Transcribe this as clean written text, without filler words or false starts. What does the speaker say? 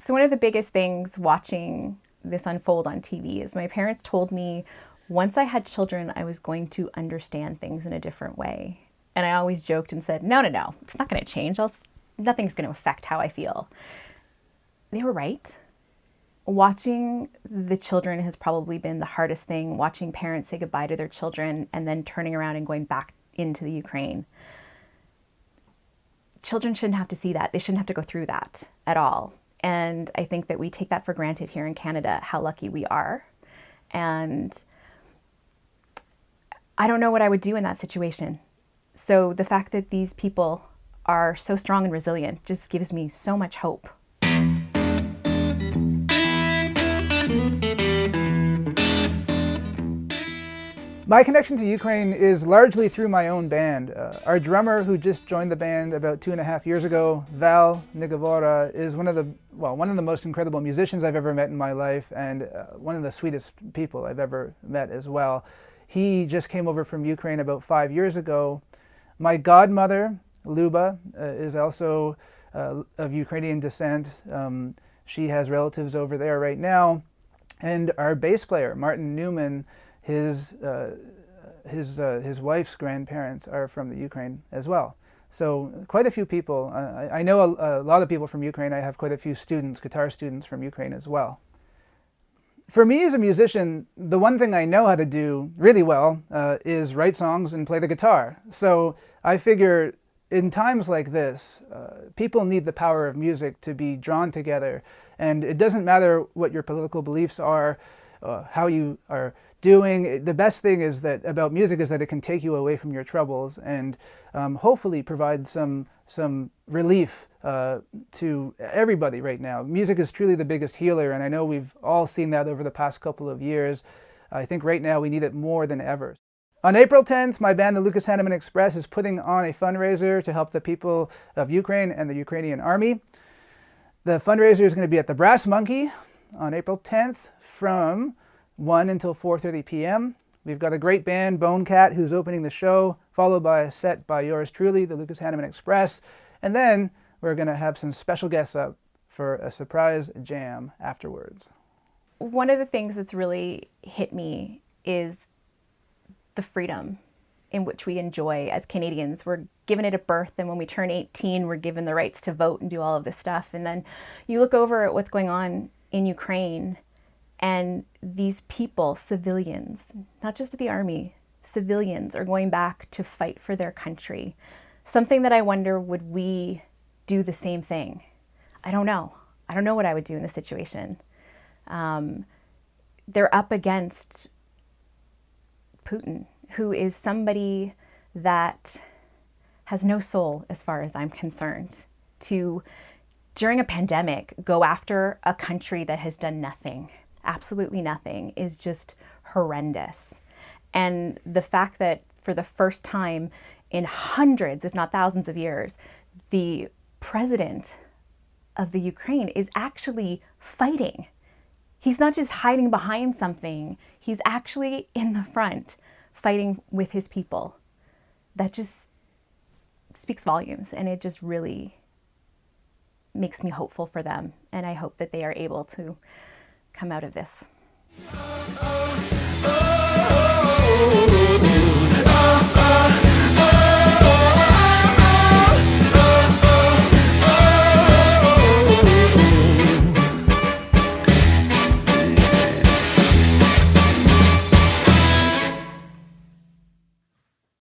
So one of the biggest things watching this unfold on TV is my parents told me once I had children, I was going to understand things in a different way. And I always joked and said, no, no, no, it's not going to change. Nothing's going to affect how I feel. They were right. Watching the children has probably been the hardest thing, watching parents say goodbye to their children and then turning around and going back into the Ukraine. Children shouldn't have to see that. They shouldn't have to go through that at all. And I think that we take that for granted here in Canada, how lucky we are. And I don't know what I would do in that situation. So the fact that these people are so strong and resilient just gives me so much hope. My connection to Ukraine is largely through my own band. Our drummer, who just joined the band about 2.5 years ago, Val Nigavora, is one of the most incredible musicians I've ever met in my life, and one of the sweetest people I've ever met as well. He just came over from Ukraine about 5 years ago. My godmother, Luba, is also of Ukrainian descent. She has relatives over there right now. And our bass player, Martin Newman, his wife's grandparents are from the Ukraine as well. So quite a few people. I know a lot of people from Ukraine. I have quite a few students, guitar students from Ukraine as well. For me as a musician, the one thing I know how to do really well is write songs and play the guitar. So I figure in times like this, people need the power of music to be drawn together. And it doesn't matter what your political beliefs are, how you are doing. The best thing is that about music is that it can take you away from your troubles and hopefully provide some relief to everybody right now. Music is truly the biggest healer, and I know we've all seen that over the past couple of years. I think right now we need it more than ever. On April 10th, my band, the Lucas Haneman Express, is putting on a fundraiser to help the people of Ukraine and the Ukrainian Army. The fundraiser is going to be at the Brass Monkey on April 10th from 1 until 4:30 p.m. We've got a great band, Bone Cat, who's opening the show, followed by a set by yours truly, the Lucas Haneman Express. And then we're going to have some special guests up for a surprise jam afterwards. One of the things that's really hit me is the freedom in which we enjoy as Canadians. We're given it at birth, and when we turn 18, we're given the rights to vote and do all of this stuff. And then you look over at what's going on in Ukraine, and these people, civilians, not just the army, civilians are going back to fight for their country. Something that I wonder, would we do the same thing? I don't know. I don't know what I would do in this situation. They're up against Putin, who is somebody that has no soul as far as I'm concerned, to, during a pandemic, go after a country that has done nothing, absolutely nothing, is just horrendous. And the fact that for the first time in hundreds, if not thousands of years, the president of the Ukraine is actually fighting. He's not just hiding behind something, he's actually in the front fighting with his people. That just speaks volumes, and it just really makes me hopeful for them. And I hope that they are able to come out of this.